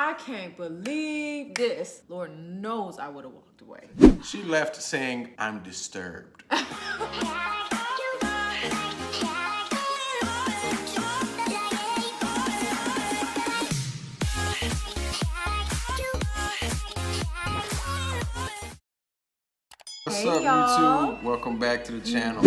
I can't believe this. Lord knows I would have walked away. She left saying, I'm disturbed. What's up, YouTube? Welcome back to the channel.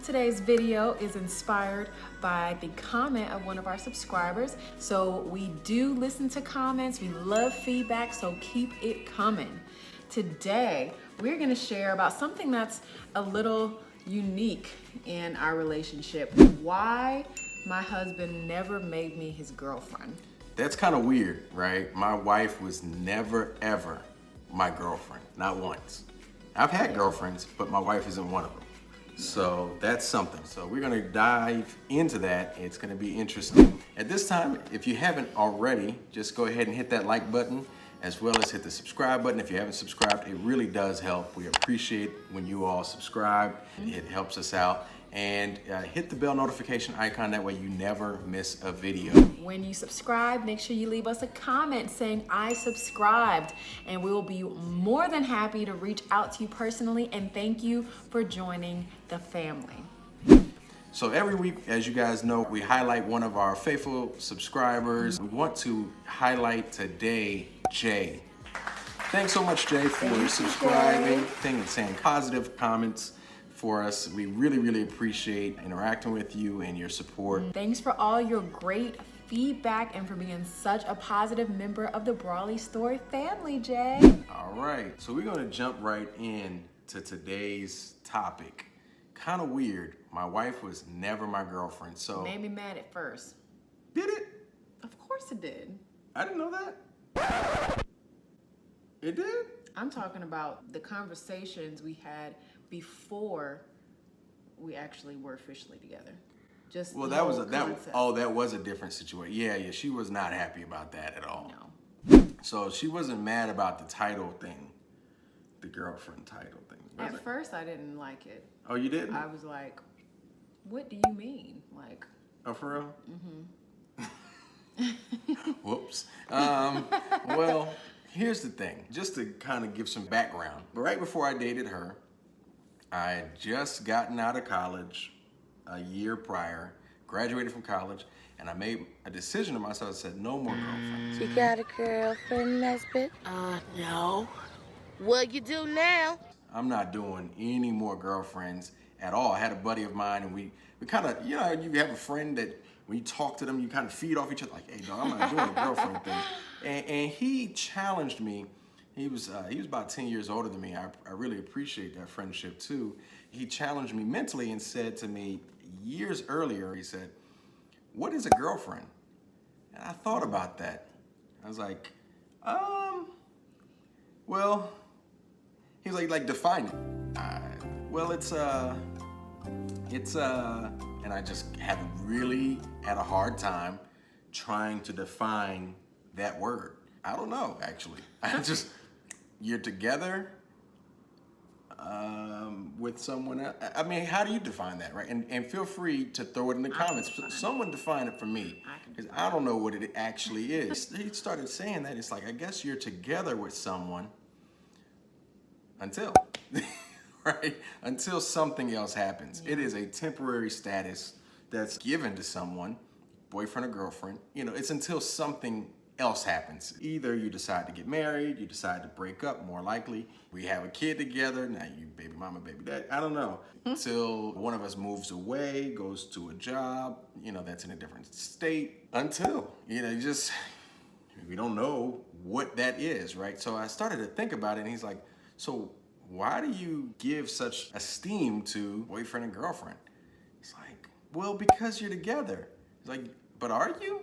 Today's video is inspired by the comment of one of our subscribers. So we do listen to comments, we love feedback, so keep it coming. Today, we're gonna share about something that's a little unique in our relationship. Why my husband never made me his girlfriend. That's kind of weird, right? My wife was never, ever my girlfriend, not once. I've had girlfriends, but my wife isn't one of them. So that's something. So we're gonna dive into that. It's gonna be interesting. At this time, if you haven't already, just go ahead and hit that like button, as well as hit the subscribe button. If you haven't subscribed, it really does help. We appreciate when you all subscribe. It helps us out. And hit the bell notification icon, that way you never miss a video. When you subscribe, make sure you leave us a comment saying I subscribed, and we will be more than happy to reach out to you personally and thank you for joining the family. So every week, as you guys know, we highlight one of our faithful subscribers. We want to highlight today Jay. Thanks so much, Jay, for subscribing and saying positive comments for us. We really, really appreciate interacting with you and your support. Thanks for all your great feedback and for being such a positive member of the Brawley Story family, Jay. All right, so we're gonna jump right in to today's topic. Kind of weird. My wife was never my girlfriend, so. Made me mad at first. Did it? Of course it did. I didn't know that. It did? I'm talking about the conversations we had before we actually were officially together. Just well, the that was whole that was a different situation. Yeah, she was not happy about that at all. No. So she wasn't mad about the title thing, the girlfriend title thing. At first, I didn't like it. Oh, you didn't? I was like, "What do you mean?" Like. Oh, for real? Mm-hmm. Whoops. Well, here's the thing. Just to kind of give some background. Right before I dated her, I had just gotten out of college a year prior, graduated from college, and I made a decision to myself. I said, no more girlfriends. You got a girlfriend, Nesbitt? No. What you do now? I'm not doing any more girlfriends at all. I had a buddy of mine, and we kind of, you have a friend that when you talk to them, you kind of feed off each other, like, hey, dog, I'm not doing a girlfriend thing. And he challenged me. He was about 10 years older than me. I really appreciate that friendship too. He challenged me mentally and said to me years earlier, he said, what is a girlfriend? And I thought about that. I was like, well, he was like define it. Well, it's and I just had a hard time trying to define that word. I don't know, actually. You're together with someone else. I mean, how do you define that, right? And feel free to throw it in the comments. Someone define it for me, because I don't know what it actually is. He started saying that. It's like, I guess you're together with someone until, right? Until something else happens. Yeah. It is a temporary status that's given to someone, boyfriend or girlfriend. It's until something else happens. Either you decide to get married, you decide to break up, more likely. We have a kid together, now you baby mama, baby dad, I don't know. Until one of us moves away, goes to a job, that's in a different state. Until, we don't know what that is, right? So I started to think about it, and he's like, so why do you give such esteem to boyfriend and girlfriend? It's like, well, because you're together. It's like, but are you?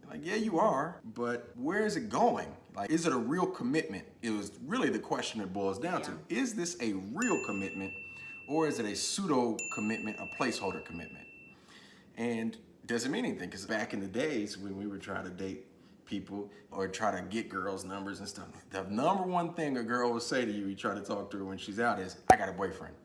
Like, yeah, you are, but where is it going? Like, is it a real commitment? It was really the question it boils down to. Is this a real commitment, or is it a pseudo commitment, a placeholder commitment? And it doesn't mean anything, because back in the days when we were trying to date people or try to get girls' numbers and stuff, the number one thing a girl will say to you try to talk to her when she's out is, I got a boyfriend.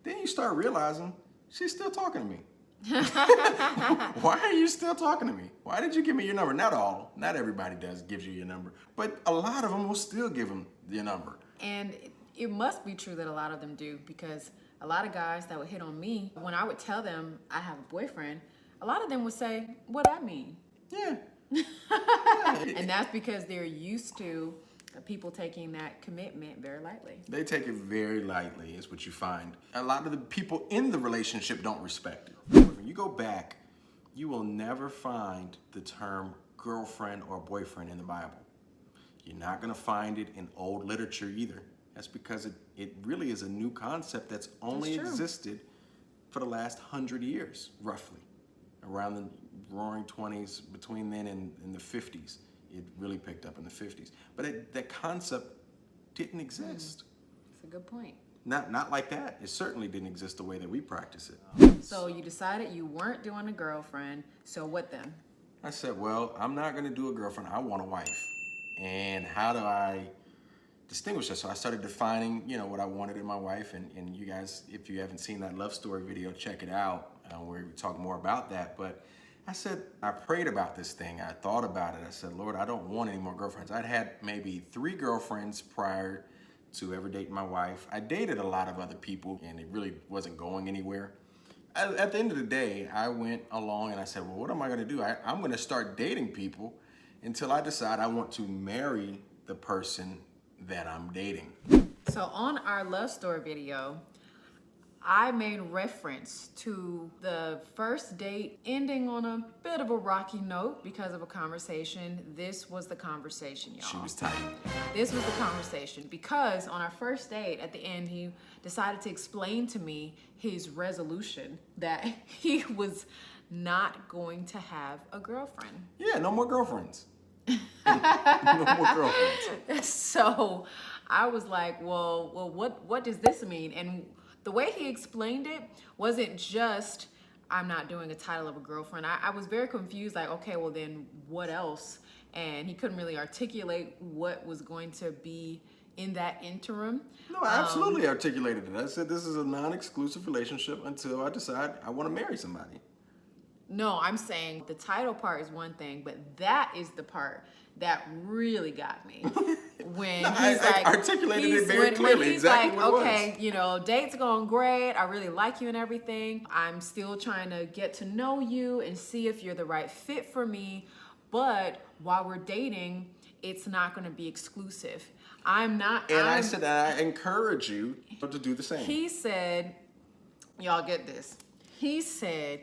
Then you start realizing she's still talking to me. Why are you still talking to me? Why did you give me your number? Not everybody gives you your number, but a lot of them will still give them your number. And it must be true that a lot of them do, because a lot of guys that would hit on me, when I would tell them I have a boyfriend, a lot of them would say, what I mean? Yeah. And that's because they're used to people taking that commitment very lightly. They take it very lightly, is what you find. A lot of the people in the relationship don't respect it. When you go back, you will never find the term girlfriend or boyfriend in the Bible. You're not going to find it in old literature either. That's because it really is a new concept that's only existed for the last 100 years, roughly. Around the roaring 20s, between then and the 50s. It really picked up in the 50s. But that concept didn't exist. That's a good point. Not like that. It certainly didn't exist the way that we practice it. So you decided you weren't doing a girlfriend. So what then? I said, well, I'm not going to do a girlfriend. I want a wife. And how do I distinguish that? So I started defining, what I wanted in my wife. And you guys, if you haven't seen that love story video, check it out where we talk more about that. But I said, I prayed about this thing. I thought about it. I said, Lord, I don't want any more girlfriends. I'd had maybe 3 girlfriends prior to ever dating my wife. I dated a lot of other people, and it really wasn't going anywhere. At the end of the day, I went along and I said, well, what am I going to do? I'm going to start dating people until I decide I want to marry the person that I'm dating. So on our love story video, I made reference to the first date ending on a bit of a rocky note because of a conversation. This was the conversation, y'all. She was tight. This was the conversation because on our first date, at the end, he decided to explain to me his resolution that he was not going to have a girlfriend. Yeah, no more girlfriends. No more girlfriends. So I was like, well, what does this mean? And the way he explained it wasn't just, I'm not doing a title of a girlfriend. I was very confused, like, okay, well then what else? And he couldn't really articulate what was going to be in that interim. No, I absolutely articulated it. I said this is a non-exclusive relationship until I decide I want to marry somebody. No, I'm saying the title part is one thing, but that is the part that really got me. When I articulated it very clearly, when he's exactly like, what it okay, date's going great. I really like you and everything. I'm still trying to get to know you and see if you're the right fit for me. But while we're dating, it's not going to be exclusive. I said I encourage you to do the same. He said, y'all get this. He said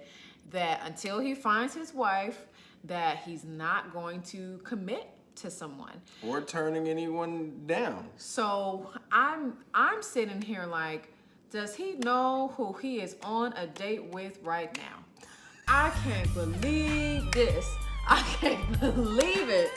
that until he finds his wife, that he's not going to commit to someone or turning anyone down. So I'm sitting here like, does he know who he is on a date with right now? I can't believe this. I can't believe it.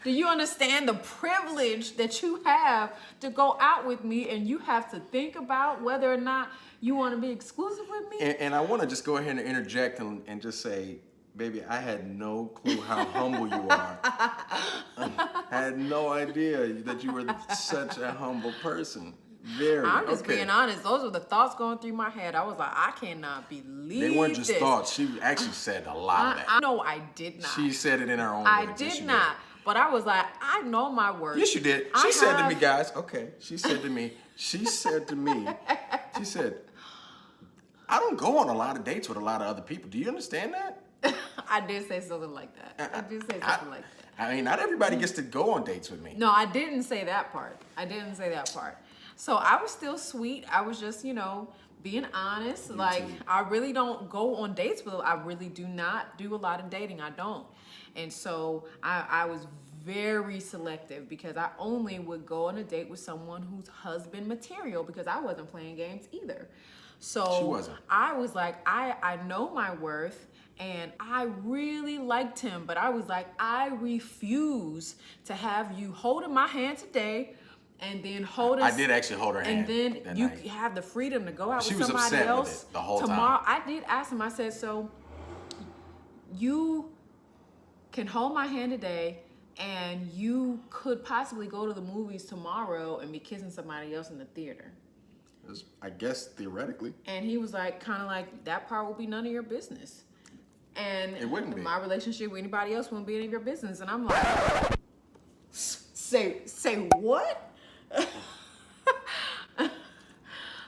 Do you understand the privilege that you have to go out with me and you have to think about whether or not you want to be exclusive with me? And I want to just go ahead and interject and just say, baby, I had no clue how humble you are. I had no idea that you were such a humble person. I'm just being honest. Those were the thoughts going through my head. I was like, I cannot believe They weren't just this. thoughts. She actually said a lot of that. No, I did not. She said it in her own I words. did not. But I was like, I know my words. Yes, you did. She said to me, guys, okay. She said to me, she said, I don't go on a lot of dates with a lot of other people. Do you understand that? I did say something like that. I did say something like that. I mean, not everybody gets to go on dates with me. No, I didn't say that part. So I was still sweet. I was just, being honest. I really don't go on dates with, I really do not do a lot of dating. I don't. And so I was very selective because I only would go on a date with someone who's husband material because I wasn't playing games either. So she wasn't. I was like, I know my worth. And I really liked him, but I was like, I refuse to have you holding my hand today and then hold us. I did actually hold her hand. And then you have the freedom to go out she with somebody was upset else with it the whole tomorrow. time. I did ask him, I said, so you can hold my hand today and you could possibly go to the movies tomorrow and be kissing somebody else in the theater. I guess theoretically. And he was like, kind of like, that part will be none of your business. And It wouldn't be. my relationship with anybody else wouldn't be any of your business. And I'm like, say what?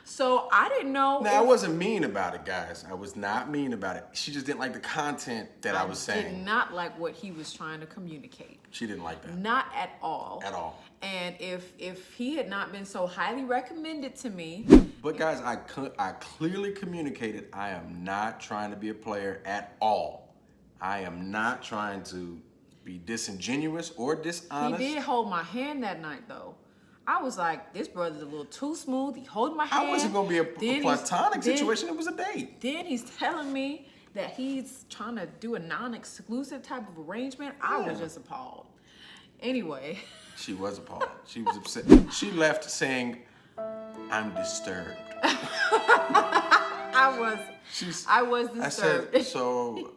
So I didn't know. Now, I wasn't mean about it, guys. I was not mean about it. She just didn't like the content that I was saying. Did not like what he was trying to communicate. She didn't like that. Not at all. At all. And if he had not been so highly recommended to me. But guys, I clearly communicated I am not trying to be a player at all. I am not trying to be disingenuous or dishonest. He did hold my hand that night, though. I was like, this brother's a little too smooth. He holding my hand. I wasn't going to be a platonic situation. It was a date. Then he's telling me that he's trying to do a non-exclusive type of arrangement. I was just appalled. Anyway. She was appalled. She was upset. She left saying, I'm disturbed. I was disturbed. I said, so,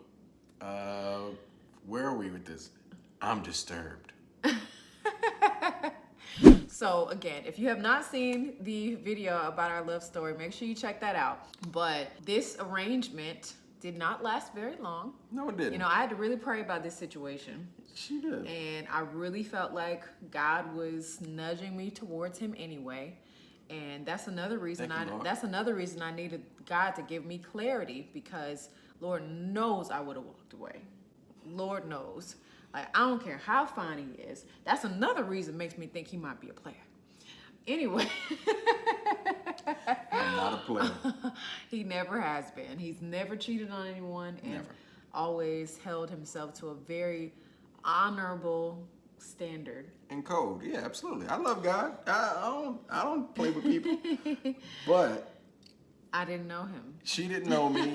where are we with this? I'm disturbed. So again, if you have not seen the video about our love story, make sure you check that out. But this arrangement did not last very long. No, it didn't. You know, I had to really pray about this situation. She did. And I really felt like God was nudging me towards him anyway. And that's another reason I needed God to give me clarity, because Lord knows I would have walked away. Lord knows. Like, I don't care how fine he is. That's another reason makes me think he might be a player. Anyway. I'm not a player. He never has been. He's never cheated on anyone and always held himself to a very honorable standard. And code. Yeah, absolutely. I love God. I don't play with people. But I didn't know him. She didn't know me.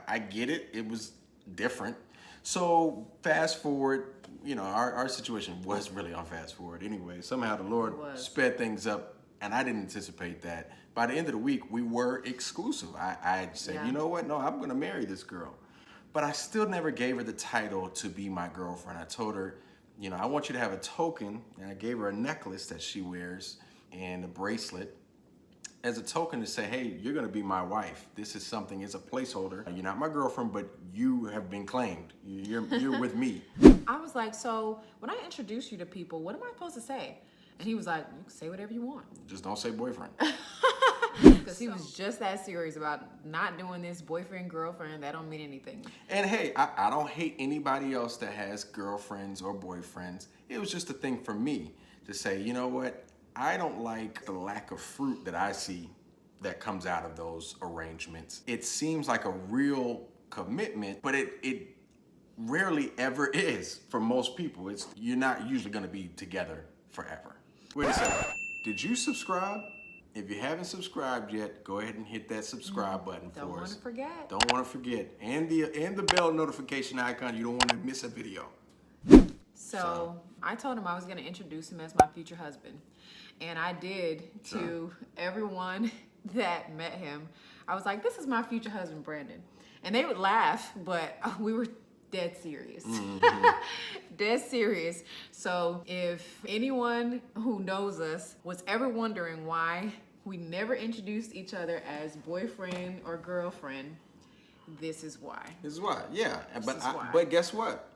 I get it. It was different. So fast forward, you know, our situation was really on fast forward anyway. Somehow the Lord sped things up, and I didn't anticipate that. By the end of the week, we were exclusive. I said, you know what? No, I'm going to marry this girl. But I still never gave her the title to be my girlfriend. I told her, you know, I want you to have a token, and I gave her a necklace that she wears and a bracelet as a token to say, hey, you're gonna be my wife. This is something, it's a placeholder. You're not my girlfriend, but you have been claimed. You're with me. I was like, so when I introduce you to people, what am I supposed to say? And he was like, you can say whatever you want. Just don't say boyfriend. Because he was just that serious about not doing this boyfriend, girlfriend. That don't mean anything. And hey, I don't hate anybody else that has girlfriends or boyfriends. It was just a thing for me to say, you know what? I don't like the lack of fruit that I see that comes out of those arrangements. It seems like a real commitment, but it rarely ever is for most people. You're not usually gonna be together forever. Wait a second, did you subscribe? If you haven't subscribed yet, go ahead and hit that subscribe button for us. Don't want to forget. Don't want to forget. And the bell notification icon, you don't want to miss a video. So I told him I was gonna introduce him as my future husband. And I did to everyone that met him. I was like, this is my future husband, Brandon. And they would laugh, but we were dead serious. Dead serious. So if anyone who knows us was ever wondering why we never introduced each other as boyfriend or girlfriend, this is why. This is why, yeah. But guess what?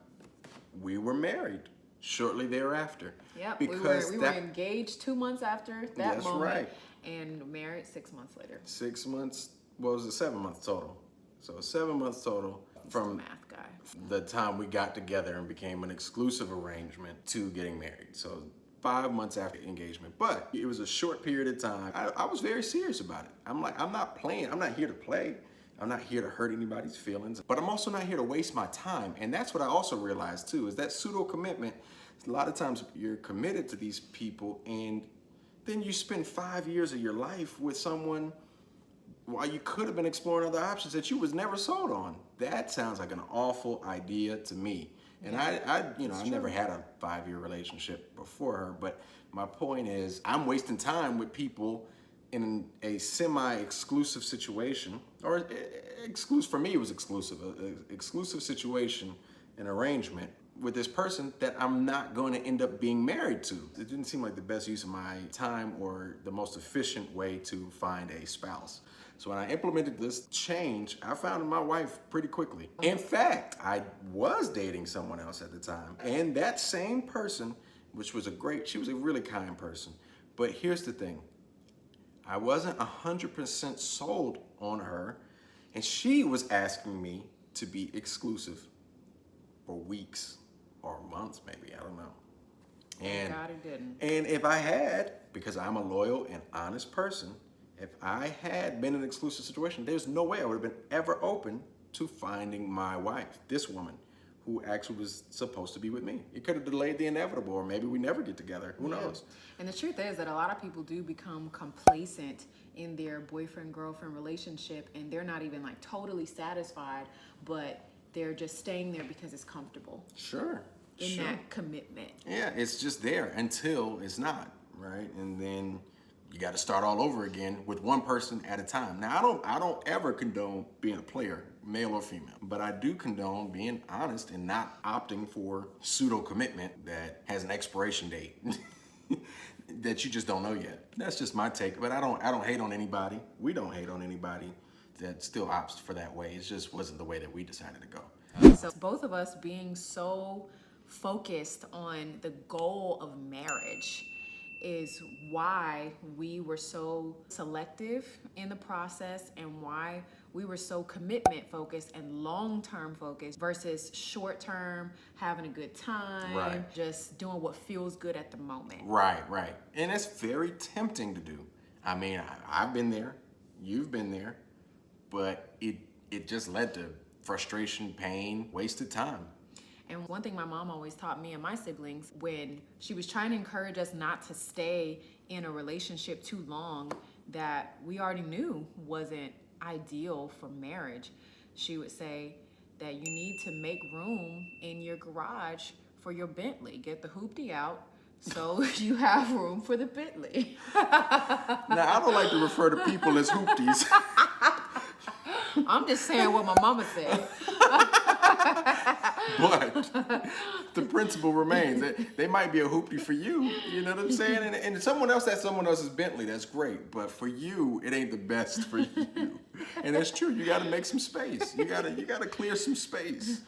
We were married shortly thereafter. Yep, because we were engaged 2 months after that moment. Right. And married 6 months later. 6 months, what was it, 7 months total. So 7 months total from math guy. The time we got together and became an exclusive arrangement to getting married. So 5 months after engagement. But it was a short period of time. I was very serious about it. I'm like, I'm not playing. I'm not here to play. I'm not here to hurt anybody's feelings, but I'm also not here to waste my time. And that's what I also realized too, is that pseudo commitment. A lot of times you're committed to these people and then you spend 5 years of your life with someone while you could have been exploring other options that you was never sold on. That sounds like an awful idea to me. And I never had a 5-year relationship before her, but my point is I'm wasting time with people in a semi-exclusive situation, or exclusive, for me it was exclusive, exclusive situation, an arrangement, with this person that I'm not going to end up being married to. It didn't seem like the best use of my time or the most efficient way to find a spouse. So when I implemented this change, I found my wife pretty quickly. In fact, I was dating someone else at the time. And that same person, which was she was a really kind person. But here's the thing. I wasn't 100% sold on her, and she was asking me to be exclusive for weeks or months, maybe, I don't know. And God, it didn't. And if I had, because I'm a loyal and honest person, if I had been in an exclusive situation, there's no way I would have been ever open to finding my wife, this woman, who actually was supposed to be with me. It could have delayed the inevitable, or maybe we never get together. Who knows? And the truth is that a lot of people do become complacent in their boyfriend-girlfriend relationship, and they're not even like totally satisfied, but they're just staying there because it's comfortable. Sure. In that commitment. Yeah, it's just there until it's not, right? And then you got to start all over again with one person at a time. Now, I don't ever condone being a player, male or female, but I do condone being honest and not opting for pseudo commitment that has an expiration date that you just don't know yet. That's just my take, but I don't hate on anybody. We don't hate on anybody that still opts for that way. It just wasn't the way that we decided to go. So both of us being so focused on the goal of marriage is why we were so selective in the process, and why we were so commitment focused and long-term focused versus short-term, having a good time, just doing what feels good at the moment. Right. And it's very tempting to do. I mean, I've been there, you've been there, but it just led to frustration, pain, wasted time. And one thing my mom always taught me and my siblings, when she was trying to encourage us not to stay in a relationship too long that we already knew wasn't ideal for marriage, she would say that you need to make room in your garage for your Bentley. Get the hoopty out so you have room for the Bentley. Now, I don't like to refer to people as hoopties. I'm just saying what my mama said. But the principle remains. They might be a hoopty for you, you know what I'm saying? And someone else, that's someone else's Bentley, that's great. But for you, it ain't the best for you. And that's true. You got to make some space. You got to clear some space.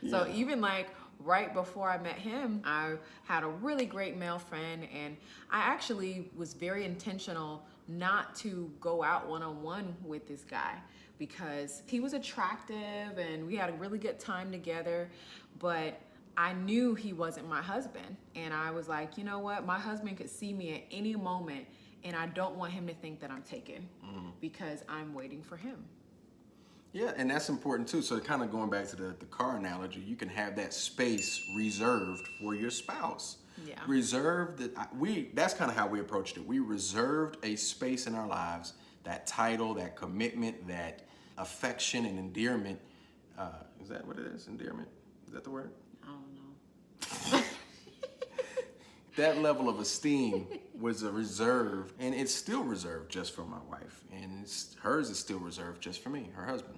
So even like right before I met him, I had a really great male friend, and I actually was very intentional not to go out one-on-one with this guy, because he was attractive and we had a really good time together, but I knew he wasn't my husband. And I was like, you know what? My husband could see me at any moment, and I don't want him to think that I'm taken because I'm waiting for him. Yeah, and that's important too. So kind of going back to the car analogy, you can have that space reserved for your spouse. Yeah. That's kind of how we approached it. We reserved a space in our lives, that title, that commitment, that affection and endearment. Is that what it is? Endearment? Is that the word? I don't know. That level of esteem was a reserve, and it's still reserved just for my wife, and hers is still reserved just for me, her husband.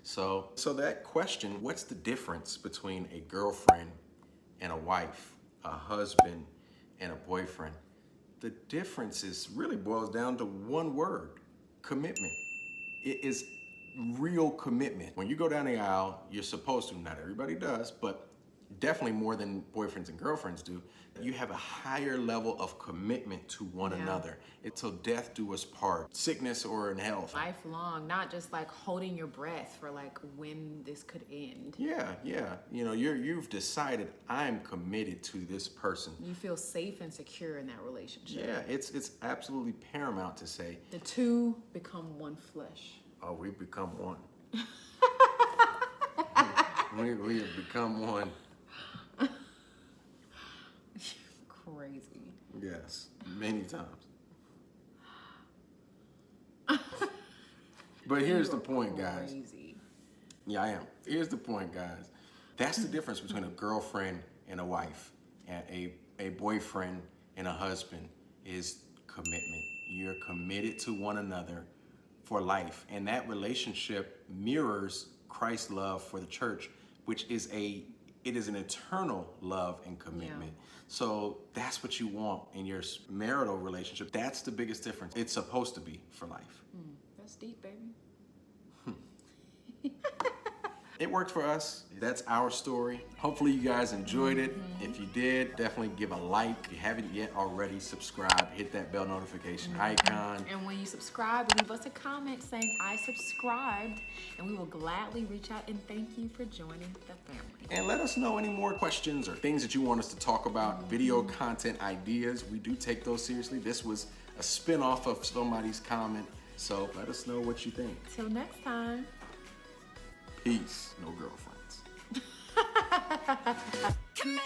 So that question, what's the difference between a girlfriend and a wife, a husband and a boyfriend? The difference really boils down to one word: commitment. It is real commitment. When you go down the aisle, you're supposed to, not everybody does, but definitely more than boyfriends and girlfriends do, you have a higher level of commitment to one another. Until death do us part, sickness or in health. Lifelong, not just like holding your breath for like when this could end. Yeah. You know, you've decided, I'm committed to this person. You feel safe and secure in that relationship. Yeah, it's absolutely paramount to say, the two become one flesh. Oh, we've become one. we have become one. Crazy. Yes, many times. But here's the point, guys. Crazy. Yeah, I am. Here's the point, guys. That's the difference between a girlfriend and a wife, and a boyfriend and a husband is commitment. You're committed to one another for life, and that relationship mirrors Christ's love for the church, which is It is an eternal love and commitment. Yeah. So that's what you want in your marital relationship. That's the biggest difference. It's supposed to be for life. That's deep, baby. It worked for us. That's our story. Hopefully you guys enjoyed it. If you did, definitely give a like. If you haven't yet already, subscribe, hit that bell notification icon. And when you subscribe, leave us a comment saying I subscribed, and we will gladly reach out and thank you for joining the family. And let us know any more questions or things that you want us to talk about, video content ideas. We do take those seriously. This was a spin-off of somebody's comment. So let us know what you think. Till next time. Peace. No girlfriends. Come